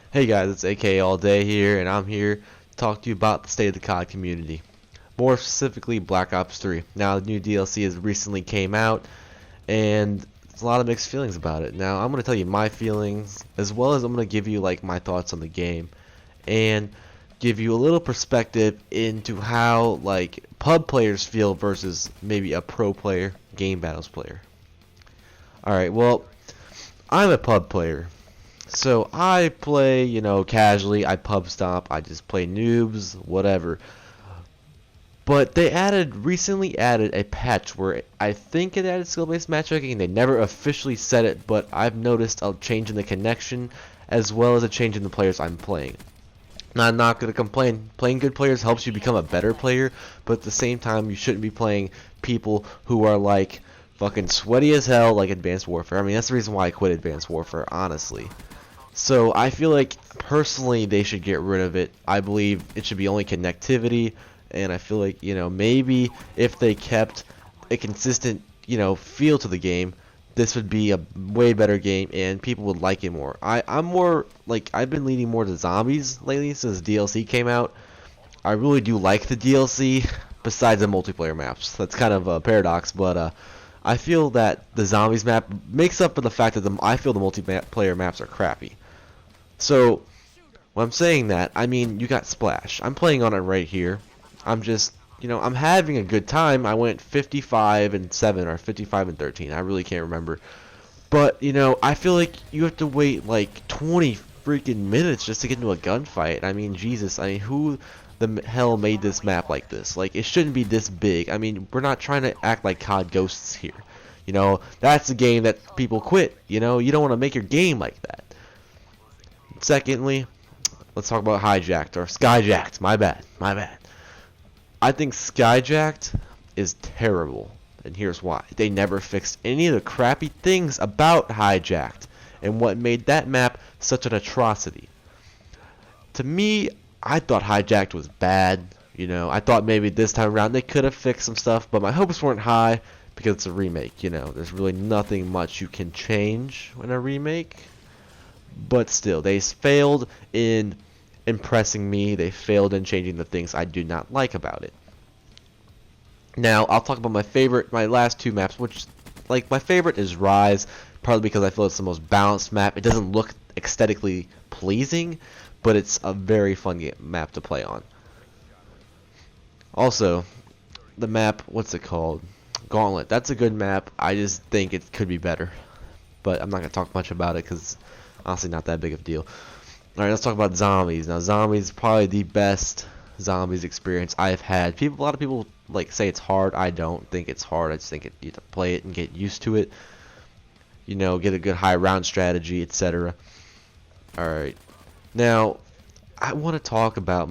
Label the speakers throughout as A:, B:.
A: Hey guys, it's AK All Day here, and I'm here to talk to you about the state of the COD community. More specifically, Black Ops 3. Now, the new DLC has recently came out, and there's a lot of mixed feelings about it. Now, I'm going to tell you my feelings, as well as I'm going to give you like my thoughts on the game, and give you a little perspective into how like pub players feel versus maybe a pro player, game battles player. Alright, well, I'm a pub player. So I play, casually. I pub stomp. I just play noobs, whatever. But they recently added a patch where I think it added skill-based matchmaking. They never officially said it, but I've noticed a change in the connection as well as a change in the players I'm playing. Now, I'm not going to complain. Playing good players helps you become a better player, but at the same time, you shouldn't be playing people who are like fucking sweaty as hell like Advanced Warfare. I mean, that's the reason why I quit Advanced Warfare, honestly. So I feel like personally they should get rid of it. I believe it should be only connectivity, and I feel like, maybe if they kept a consistent, feel to the game, this would be a way better game and people would like it more. I'm more like I've been leaning more to zombies lately since DLC came out. I really do like the DLC besides the multiplayer maps. That's kind of a paradox, but I feel that the zombies map makes up for the fact that I feel the multiplayer maps are crappy. So, when I'm saying that, I mean, you got Splash. I'm playing on it right here. I'm just, I'm having a good time. I went 55 and 7 or 55 and 13. I really can't remember. But, I feel like you have to wait like 20 freaking minutes just to get into a gunfight. I mean, Jesus. I mean, who the hell made this map like this? Like, it shouldn't be this big. I mean, we're not trying to act like COD Ghosts here. That's a game that people quit. You don't want to make your game like that. Secondly, let's talk about Hijacked or Skyjacked. My bad. I think Skyjacked is terrible, and here's why. They never fixed any of the crappy things about Hijacked, and what made that map such an atrocity. To me, I thought Hijacked was bad. I thought maybe this time around they could have fixed some stuff, but my hopes weren't high because it's a remake. There's really nothing much you can change in a remake. But still, they failed in impressing me. They failed in changing the things I do not like about it. Now, I'll talk about my last two maps, which, like, my favorite is Rise, partly because I feel it's the most balanced map. It doesn't look aesthetically pleasing, but it's a very fun map to play on. Also, the map, what's it called? Gauntlet. That's a good map. I just think it could be better. But I'm not going to talk much about it because honestly not that big of a deal. Alright, let's talk about zombies. Now, zombies is probably the best zombies experience I've had. A lot of people like say it's hard. I don't think it's hard. I just think you have to play it and get used to it. Get a good high round strategy, etc. Alright. Now, I want to talk about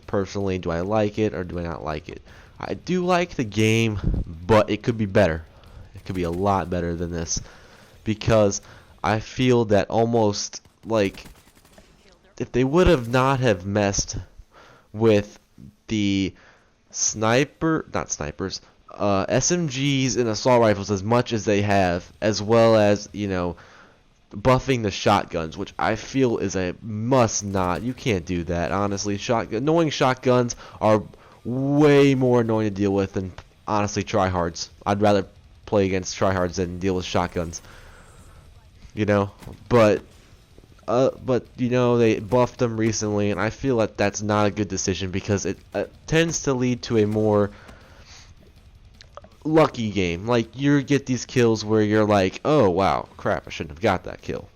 A: personally, do I like it or do I not like it? I do like the game, but it could be better. It could be a lot better than this. Because I feel that almost like if they would have not have messed with the SMGs and assault rifles as much as they have, as well as, buffing the shotguns, which I feel is a must not. You can't do that, honestly. Annoying shotguns are way more annoying to deal with than, honestly, tryhards. I'd rather play against tryhards than deal with shotguns. But they buffed them recently, and I feel that that's not a good decision because it tends to lead to a more lucky game. Like, you get these kills where you're like, oh wow, crap, I shouldn't have got that kill.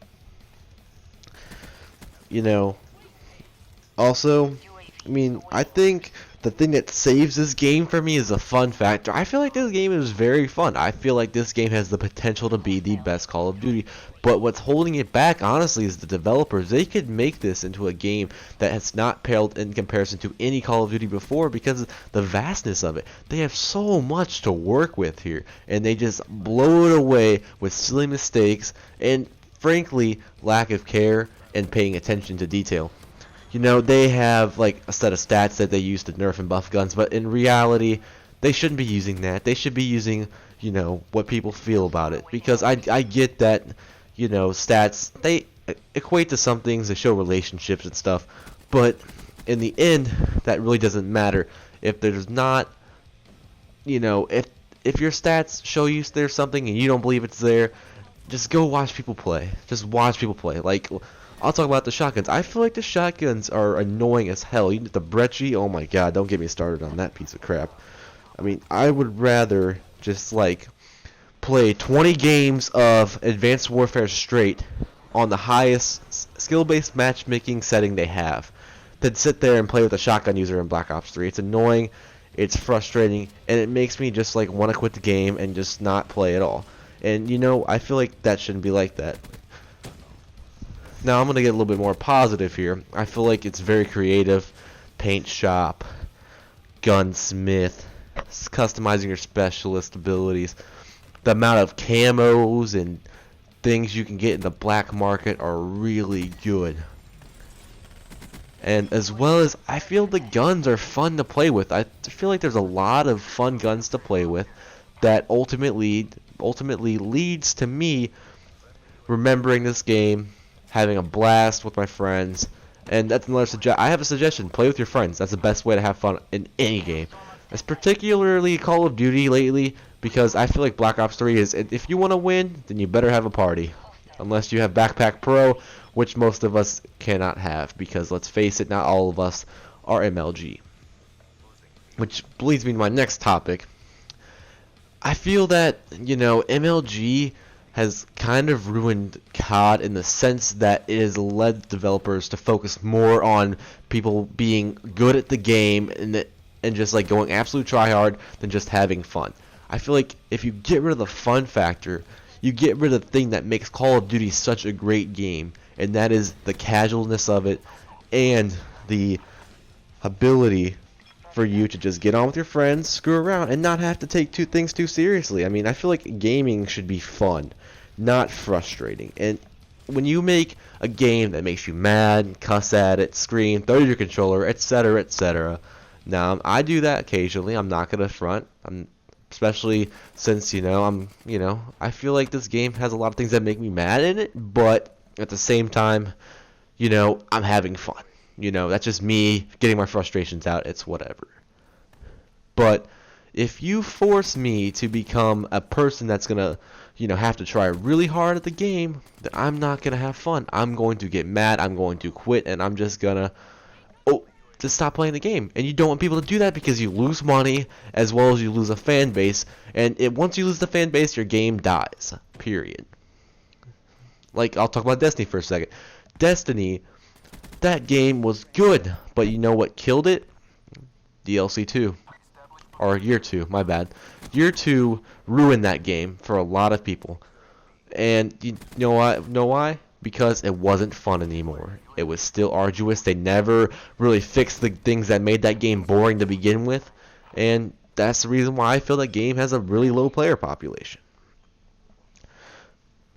A: Also, I mean, I think the thing that saves this game for me is a fun factor. I feel like this game is very fun. I feel like this game has the potential to be the best Call of Duty. But what's holding it back, honestly, is the developers. They could make this into a game that has not paled in comparison to any Call of Duty before because of the vastness of it. They have so much to work with here, and they just blow it away with silly mistakes and, frankly, lack of care and paying attention to detail. They have like a set of stats that they use to nerf and buff guns, but in reality, they shouldn't be using that. They should be using, what people feel about it. Because I get that, stats, equate to some things, they show relationships and stuff, but in the end, that really doesn't matter. If there's not, if your stats show you there's something and you don't believe it's there, just go watch people play. Just watch people play. Like, I'll talk about the shotguns. I feel like the shotguns are annoying as hell. The Brecci, oh my god, don't get me started on that piece of crap. I mean, I would rather just, like, play 20 games of Advanced Warfare straight on the highest skill-based matchmaking setting they have than sit there and play with a shotgun user in Black Ops 3. It's annoying, it's frustrating, and it makes me just, like, want to quit the game and just not play at all. And, I feel like that shouldn't be like that. Now, I'm going to get a little bit more positive here. I feel like it's very creative. Paint shop, gunsmith, customizing your specialist abilities. The amount of camos and things you can get in the black market are really good. And as well as, I feel the guns are fun to play with. I feel like there's a lot of fun guns to play with that ultimately leads to me remembering this game, having a blast with my friends. And that's another I have a suggestion: play with your friends. That's the best way to have fun in any game. It's particularly Call of Duty lately, because I feel like Black Ops 3 is, if you want to win, then you better have a party. Unless you have Backpack Pro, which most of us cannot have, because let's face it, not all of us are MLG. Which leads me to my next topic. I feel that, MLG has kind of ruined COD in the sense that it has led developers to focus more on people being good at the game and just like going absolute tryhard than just having fun. I feel like if you get rid of the fun factor, you get rid of the thing that makes Call of Duty such a great game, and that is the casualness of it and the ability for you to just get on with your friends, screw around, and not have to take things too seriously. I mean, I feel like gaming should be fun, not frustrating. And when you make a game that makes you mad, cuss at it, scream, throw your controller, etc., etc. Now, I do that occasionally. I'm not gonna front. Especially since, I feel like this game has a lot of things that make me mad in it, but at the same time, I'm having fun. That's just me getting my frustrations out. It's whatever. But if you force me to become a person that's going to, have to try really hard at the game, then I'm not going to have fun. I'm going to get mad. I'm going to quit, and I'm just going to just stop playing the game. And you don't want people to do that because you lose money as well as you lose a fan base. And once you lose the fan base, your game dies. Period. Like, I'll talk about Destiny for a second. Destiny, that game was good, but you know what killed it? DLC 2. Or Year 2, my bad. Year 2 ruined that game for a lot of people. And you know why? Because it wasn't fun anymore. It was still arduous. They never really fixed the things that made that game boring to begin with. And that's the reason why I feel that game has a really low player population.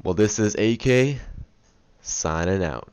A: Well, this is AK signing out.